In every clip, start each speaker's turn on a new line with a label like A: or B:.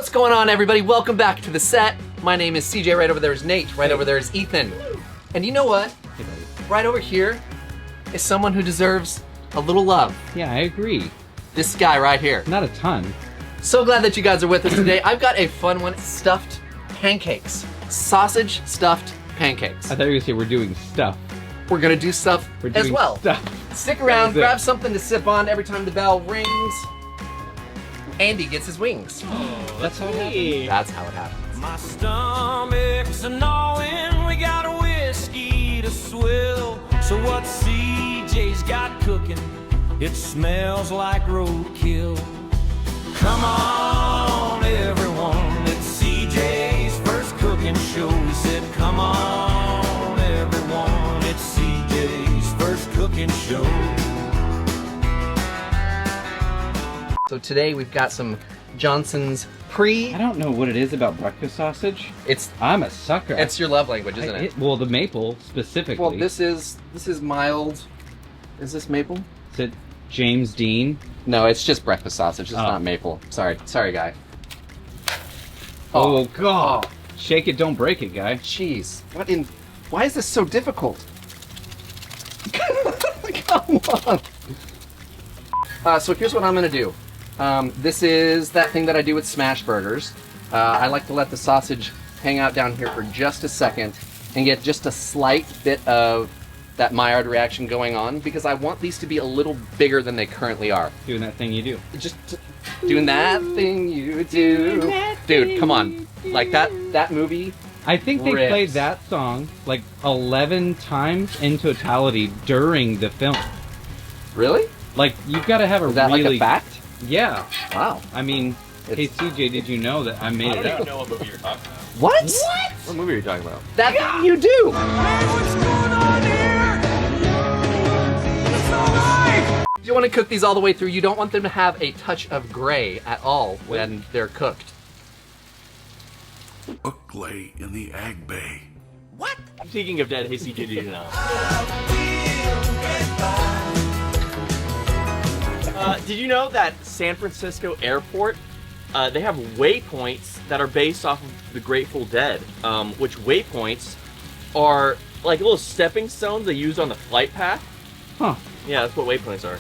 A: What's going on, everybody? Welcome back to the set. My name is CJ. Right over there is Nate. Right over there is Ethan. And you know what? Right over here is someone who deserves a little love.
B: Yeah, I agree.
A: This guy right here.
B: Not a ton.
A: So glad that you guys are with us today. I've got a fun one, stuffed pancakes. Sausage stuffed pancakes.
B: I thought you were going to say we're doing stuff.
A: We're gonna do stuff as well.
B: Stuff.
A: Stick around, grab something to sip on every time the bell rings. Andy gets his wings.
B: Oh, that's how it happens.
A: That's how it happens.
C: My stomach's a gnawing, we got a whiskey to swill. So what CJ's got cooking, it smells like roadkill. Come on, everyone, it's CJ's first cooking show. He said, come on, everyone, it's CJ's first cooking show.
A: So today we've got some Johnson's
B: I don't know what it is about breakfast sausage. I'm a sucker.
A: It's your love language, isn't it?
B: Well, the maple specifically.
A: Well, this is mild. Is this maple?
B: Is it James Dean?
A: No, it's just breakfast sausage. It's not maple. Sorry, guy.
B: Oh God! Shake it, don't break it, guy.
A: Jeez, why is this so difficult? Come on. So here's what I'm gonna do. This is that thing that I do with smash burgers. I like to let the sausage hang out down here for just a second and get just a slight bit of that Maillard reaction going on because I want these to be a little bigger than they currently are.
B: Doing that thing you do.
A: Just doing that thing you do. Dude, come on. Like that movie.
B: I think they played that song like 11 times in totality during the film.
A: Really?
B: Like, you've got to have a
A: Is that
B: really...
A: like a fact?
B: Yeah.
A: Wow.
B: I mean, hey CJ, did you know that I made it up?
D: I don't even know what movie you're talking about.
A: What?
D: What movie are you talking about?
A: That thing you do.
C: Hey, what's going on here? It's all right.
A: If you want to cook these all the way through, you don't want them to have a touch of gray at all when they're cooked.
E: Book lay in the Ag Bay.
D: What? Speaking of dead, hey CJ, did you know? Did you know that San Francisco Airport, they have waypoints that are based off of the Grateful Dead, which waypoints are like little stepping stones they use on the flight path.
B: Huh.
D: Yeah, that's what waypoints are.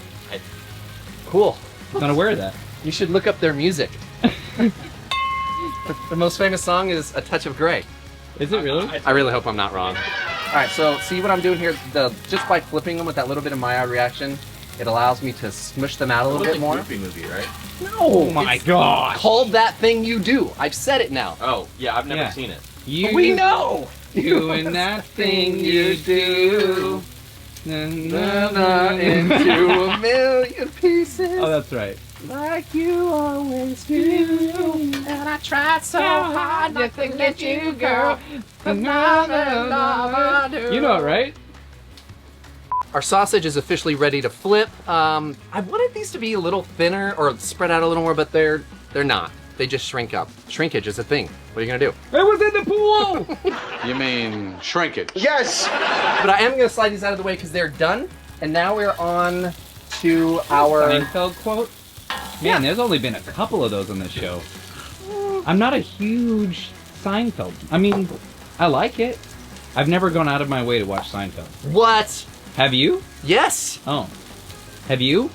A: Cool.
B: Not aware of that.
A: You should look up their music. The most famous song is A Touch of Grey.
B: Is it really?
A: I really hope I'm not wrong. All right, so see what I'm doing here? Just by flipping them with that little bit of Maillard reaction, it allows me to smush them out a little bit more.
D: Goofy movie, right?
A: No!
B: Oh my gosh!
A: Called That Thing You Do. I've said it now.
D: Oh, yeah, I've never seen it.
A: We know!
B: Doing that thing you do.
A: Na, na, into a million pieces.
B: Oh, that's right.
A: Like you always do. And I tried so hard not to let you go. Another lover.
B: You know it, right?
A: Our sausage is officially ready to flip. I wanted these to be a little thinner or spread out a little more, but they're not. They just shrink up. Shrinkage is a thing. What are you gonna do?
B: It was in the pool!
E: You mean shrinkage?
A: Yes! But I am gonna slide these out of the way because they're done. And now we're on to our...
B: Seinfeld quote? Man, there's only been a couple of those on this show. I'm not a huge Seinfeld. I mean, I like it. I've never gone out of my way to watch Seinfeld.
A: What?
B: Have you?
A: Yes!
B: Oh. Have you?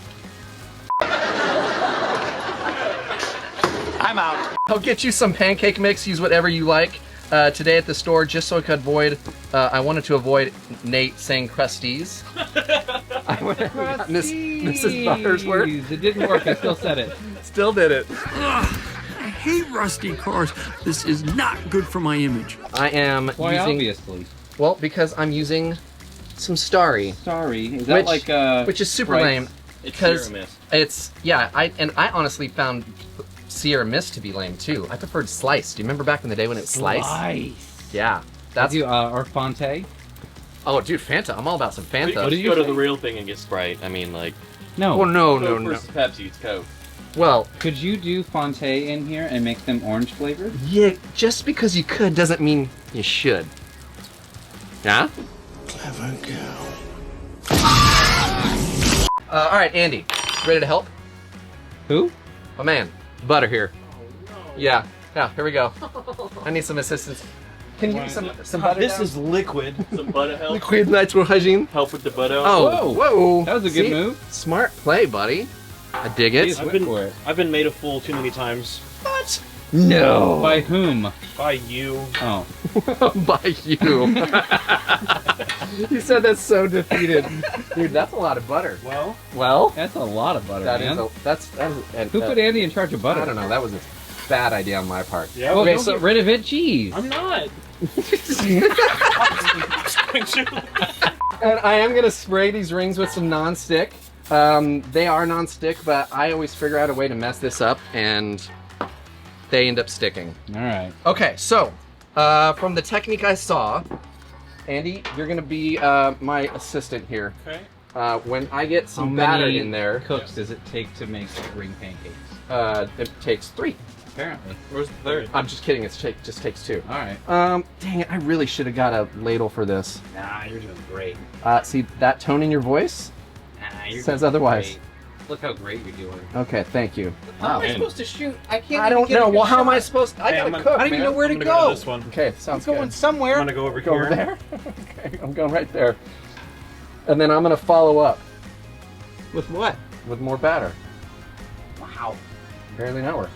E: I'm out.
A: I'll get you some pancake mix. Use whatever you like. Today at the store, just so I could avoid, I wanted to avoid Nate saying crusties. I went and got Mrs. Buttersworth.
B: It didn't work. I still said it.
A: Still did it.
F: I hate rusty cars. This is not good for my image.
A: I am
B: Why,
A: using...
B: obviously?
A: Well, because I'm using some Starry.
B: Sorry. Is that like
A: which is super
B: Sprite?
A: lame.
D: It's
A: Because
D: Sierra Mist.
A: it's... Yeah, I honestly found Sierra Mist to be lame, too. I preferred Slice. Do you remember back in the day when it was Slice?
B: Slice.
A: Yeah. That's...
B: or Fonte?
A: Oh, dude, Fanta. I'm all about some Fanta.
D: What did you go to the real thing and get Sprite? I mean, like,
B: No.
A: Oh, no,
D: Coke
A: no, no.
D: versus Pepsi, it's Coke.
A: Well,
B: Could you do Fonte in here and make them orange flavored?
A: yeah, just because you could doesn't mean you should. Yeah?
E: Clever girl.
A: All right, Andy, ready to help?
B: Who?
A: Oh man, Butter here. Yeah, Yeah, here we go. I need some assistance. Can you give me some butter?
D: This is liquid. Some butter help.
A: liquid nitrogen.
D: Help with the butter.
A: Oh, whoa.
B: That was a good move.
A: Smart play, buddy. I dig it.
G: I've been made a fool too many times.
A: What? No.
B: By whom?
G: By you.
B: Oh.
A: By you. You said that's so defeated. Dude, that's a lot of butter. Well?
B: That's a lot of butter,
A: That
B: man.
A: is
B: Who put Andy in charge of butter?
A: I don't know. That was a bad idea on my part.
G: Yeah.
B: Well,
A: Okay,
B: don't
A: so-
B: get rid of it. Jeez.
G: I'm not.
A: And I am going to spray these rings with some non-stick. They are non-stick, but I always figure out a way to mess this up, and they end up sticking.
B: All right.
A: Okay, so from the technique I saw, Andy, you're going to be my assistant here.
G: Okay.
A: When I get
B: How
A: some batter
B: many
A: in there,
B: cooks does it take to make ring pancakes?
A: it takes 3.
B: Apparently.
G: Where's the third?
A: I'm just kidding. It just takes 2.
B: All right.
A: Dang it! I really should have got a ladle for this.
B: Nah, you're doing great.
A: See that tone in your voice?
B: Nah, you're
A: Says
B: doing
A: otherwise.
B: great. Look how great you're doing.
A: Okay, thank you.
B: How am I
G: man.
B: supposed to shoot? I can't.
A: I don't know. Well, how am I supposed to? I
G: Hey,
A: gotta
G: I'm gonna-
A: cook,
G: I
B: I don't even
A: man.
B: know where to
G: I'm gonna
B: go.
G: to this one.
A: Okay, sounds
B: I'm going
A: good.
B: somewhere.
G: I'm gonna go over
A: Go
G: here.
A: over there. Okay, I'm going right there. And then I'm gonna follow up
B: With what?
A: with more batter.
B: Wow.
A: Barely know her.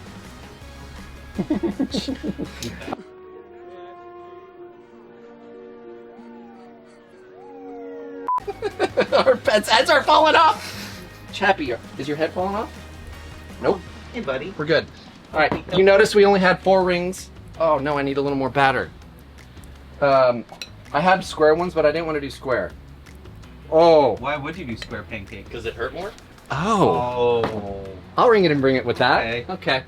A: Our pets' heads are falling off. Chappie, is your head falling off? Nope.
B: Hey, buddy.
A: We're good. All right. You notice we only had 4 rings. Oh no, I need a little more batter. I had square ones, but I didn't want to do square. Oh.
B: Why would you do square pancake?
D: Does it hurt more?
A: Oh.
B: Oh.
A: I'll ring it and bring it with that.
B: Okay.
A: Okay.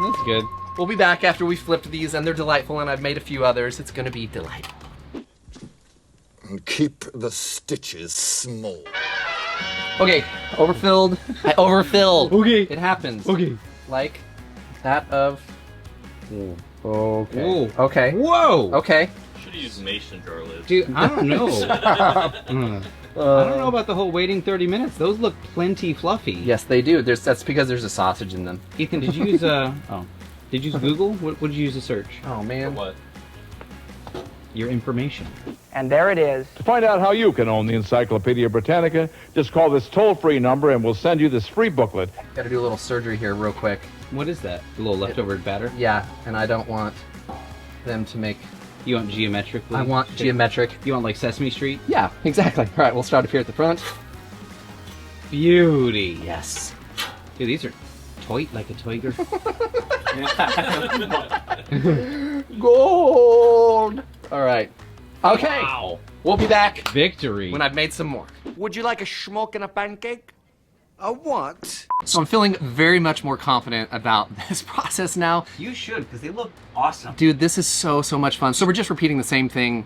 B: That's good.
A: We'll be back after we flipped these, and they're delightful, and I've made a few others. It's gonna be delightful.
E: And keep the stitches small.
A: Okay, overfilled. I overfilled.
B: Okay.
A: It happens.
B: Okay.
A: Like that of. Okay.
B: Whoa.
A: Okay.
B: Whoa.
A: Okay.
D: Should have used mason jar lids.
B: Dude, I don't know. I don't know about the whole waiting 30 minutes. Those look plenty fluffy.
A: Yes, they do. That's because there's a sausage in them.
B: Ethan, did you use did you use Google? What did you use to search?
A: Oh
D: For
A: man.
D: what?
B: Your information.
H: And there it is.
I: To find out how you can own the Encyclopedia Britannica, just call this toll-free number and we'll send you this free booklet.
A: Gotta do a little surgery here, real quick.
B: What is that? A little leftover batter?
A: Yeah, and I don't want them to make.
B: You want geometrically?
A: I want geometric.
B: You want like Sesame Street?
A: Yeah, exactly. All right, we'll start up here at the front.
B: Beauty.
A: Yes.
B: Dude, these are like a tiger.
A: Gold. All right. Okay.
B: Wow.
A: We'll be back
B: Victory.
A: when I've made some more.
E: Would you like a schmuck and a pancake? A what?
A: So I'm feeling very much more confident about this process now.
H: You should, because they look awesome.
A: Dude, this is so much fun. So we're just repeating the same thing.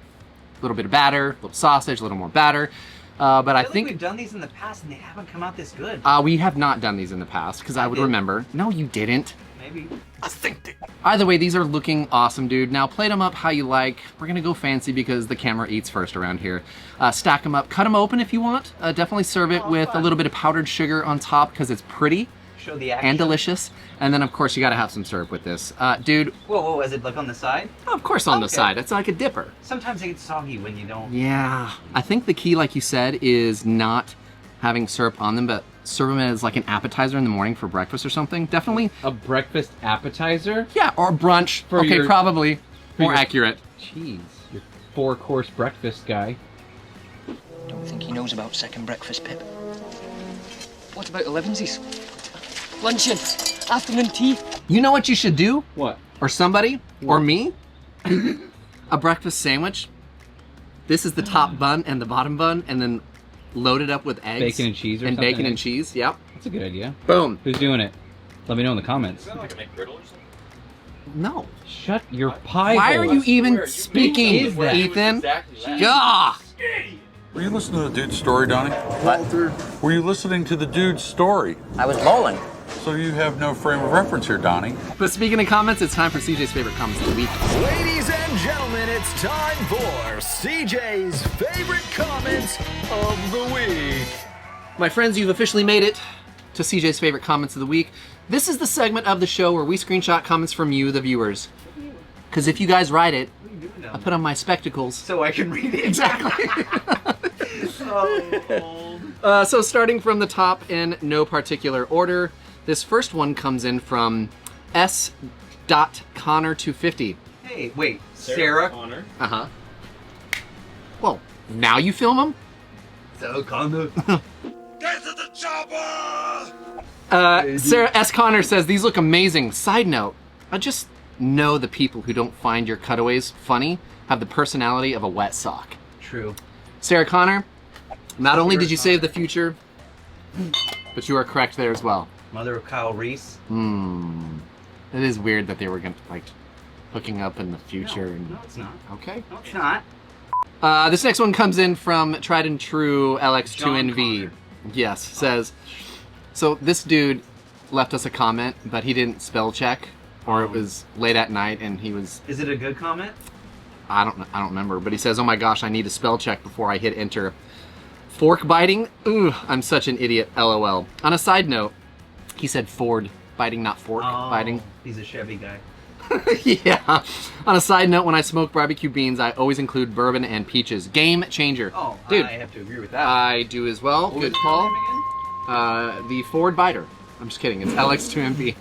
A: A little bit of batter, a little sausage, a little more batter. But I
H: feel
A: think
H: like we've done these in the past and they haven't come out this good.
A: we have not done these in the past because I would
H: did.
A: remember. No, you didn't.
H: Maybe.
E: I think they...
A: Either way, these are looking awesome, dude. Now plate them up how you like. We're gonna go fancy because the camera eats first around here. Stack them up, cut them open if you want. Definitely serve it with a little bit of powdered sugar on top because it's pretty
H: Show the action.
A: and delicious. And then of course you gotta have some syrup with this. Dude,
H: Whoa, is it like on the side?
A: of course on the
H: Okay.
A: side. It's like a dipper.
H: Sometimes they get soggy when you don't.
A: Yeah. I think the key, like you said, is not having syrup on them, but serve them as like an appetizer in the morning for breakfast or something. Definitely.
B: A breakfast appetizer?
A: Yeah, or brunch.
B: For
A: Okay,
B: your-
A: probably more
B: your-
A: accurate.
B: Jeez, your 4-course breakfast guy.
J: Don't think he knows about second breakfast, Pip. What about 11sies? Luncheon, afternoon tea.
A: You know what you should do?
B: What?
A: Or somebody? Or me? A breakfast sandwich. This is the top bun and the bottom bun, and then load it up with eggs.
B: Bacon and cheese or
A: and
B: something?
A: bacon and cheese, yep.
B: That's a good idea.
A: Boom.
B: Who's doing it? Let me know in the comments.
D: Like a McGriddle or something?
A: No.
B: Shut your pie
A: Why are
B: hole.
A: you even speaking,
B: is that?
A: Ethan?
D: Exactly that.
A: Gah!
E: Were you listening to the dude's story, Donnie? Walter. Were you listening to the dude's story?
H: I was bowling.
E: So you have no frame of reference here, Donnie.
A: But speaking of comments, it's time for CJ's favorite comments of the week.
C: Ladies and gentlemen, it's time for CJ's favorite comments of the week.
A: My friends, you've officially made it to CJ's favorite comments of the week. This is the segment of the show where we screenshot comments from you, the viewers. Because if you guys write it, I put on my spectacles.
H: So I can read it.
A: Exactly.
H: Oh.
A: So starting from the top in no particular order, this first one comes in from S.Connor250.
H: Hey, wait. Sarah
G: Connor.
A: Uh-huh. Well, now you film them?
H: So Connor.
C: Get to the chopper!
A: Sarah S. Connor says, these look amazing. Side note, I just know the people who don't find your cutaways funny have the personality of a wet sock.
H: True.
A: Sarah Connor, not only did you save the future, but you are correct there as well.
H: Mother of Kyle Reese.
A: It is weird that they were gonna, like, hooking up in the future.
H: No, it's not.
A: Okay.
H: No, it's not.
A: This next one comes in from tried and true
H: John
A: LX2NV.
H: Connor.
A: Yes, says, so this dude left us a comment, but he didn't spell check, or it was late at night and he was...
H: Is it a good comment?
A: I don't remember, but he says, oh my gosh, I need to spell check before I hit enter. Fork biting? Ooh, I'm such an idiot, LOL. On a side note, he said Ford biting, not fork biting.
H: He's a Chevy guy.
A: Yeah. On a side note, when I smoke barbecue beans, I always include bourbon and peaches. Game changer.
H: Oh,
A: dude,
H: I have to agree with that.
A: I do as well.
H: What
A: Good
H: was
A: call.
H: the name
A: The Ford biter. I'm just kidding. It's LX2MB.
H: again?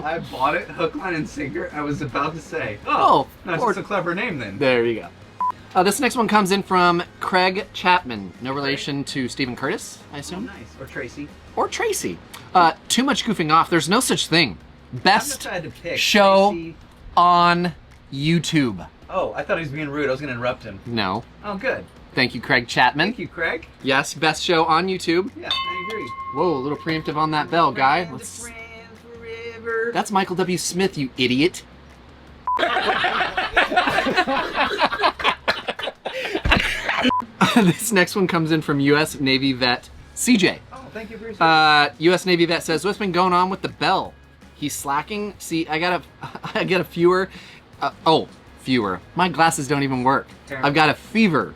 H: I bought it, hook, line, and sinker. I was about to say.
A: Oh,
H: that's
A: Ford.
H: just a clever name then.
A: There you go. This next one comes in from Craig Chapman. No relation to Stephen Curtis, I
H: Oh,
A: assume?
H: nice. Or Tracy.
A: Or Tracy. Too much goofing off. There's no such thing. Best
H: I had to pick
A: show
H: Tracy.
A: on YouTube.
H: Oh, I thought he was being rude. I was going to interrupt him.
A: No.
H: Oh, good.
A: Thank you, Craig Chapman.
H: Thank you, Craig.
A: Yes, best show on YouTube.
H: Yeah, I agree.
A: Whoa, a little preemptive on that bell, guy.
H: Friends,
A: Let's...
H: friends forever.
A: That's Michael W. Smith, you idiot. This next one comes in from U.S. Navy vet CJ.
H: Oh, thank you for your
A: U.S. Navy vet says, what's been going on with the bell? He's slacking. See, I got a fewer. Fewer. My glasses don't even work.
H: Terrible.
A: I've got a fever,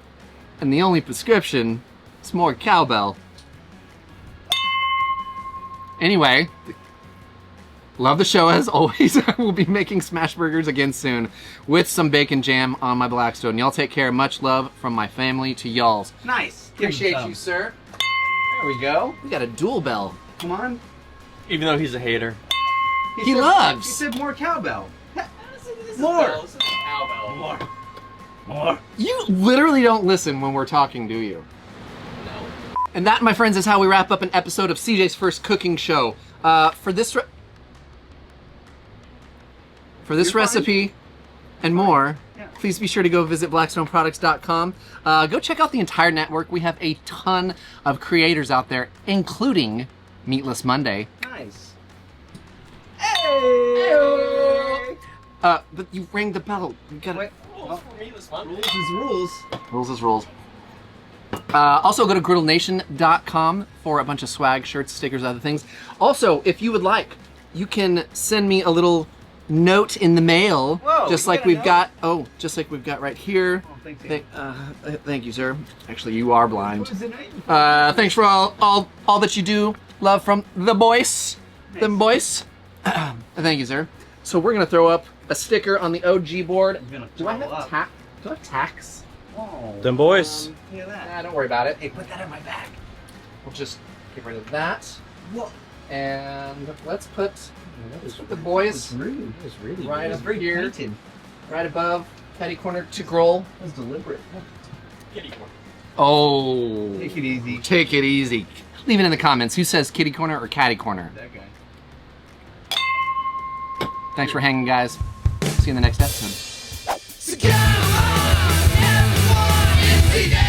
A: and the only prescription is more cowbell. Anyway, love the show as always. I will be making smash burgers again soon with some bacon jam on my Blackstone. Y'all take care. Much love from my family to y'all's.
H: Nice.
A: Appreciate you, sir. There we go. We got a dual bell.
H: Come on.
D: Even though he's a hater.
A: He loves.
H: He said more cowbell.
D: More.
H: More.
A: You literally don't listen when we're talking, do you?
D: No.
A: And that, my friends, is how we wrap up an episode of CJ's first cooking show. For this recipe and more, please be sure to go visit blackstoneproducts.com. Go check out the entire network. We have a ton of creators out there, including Meatless Monday.
H: Nice.
A: But you rang the bell. You gotta...
H: Wait.
D: Oh, for Meatless Monday.
H: Rules is rules.
A: Rules is rules. Also, go to griddlenation.com for a bunch of swag, shirts, stickers, other things. Also, if you would like, you can send me a little note in the mail,
H: Whoa,
A: just
H: you
A: like
H: got a
A: we've
H: note?
A: got. Oh, just like we've got right here.
H: Oh, thank you.
A: Thank you, sir. Actually, you are blind.
H: What was the name?
A: Thanks for all that you do. Love from the boys.
H: Nice.
A: Them boys. Thank you, sir. So we're gonna throw up a sticker on the OG board. Do I have tack? Do I have tacks?
H: Oh,
G: Them boys.
H: Look at that.
A: Nah, don't worry about it.
H: Hey, put that in my bag.
A: We'll just get rid of that.
H: Whoa.
A: And let's put the boys
H: rude.
B: It was really
A: right
H: It was
A: up
H: very
A: here,
H: pointed.
A: right above Petty Corner to Groll.
H: That was deliberate.
D: Kitty corner.
A: Oh,
H: Take it easy.
A: take it easy. Leave it in the comments. Who says kitty corner or catty corner?
H: That guy.
A: Thanks for hanging, guys. See you in the next episode.
C: So come on, everyone, it's the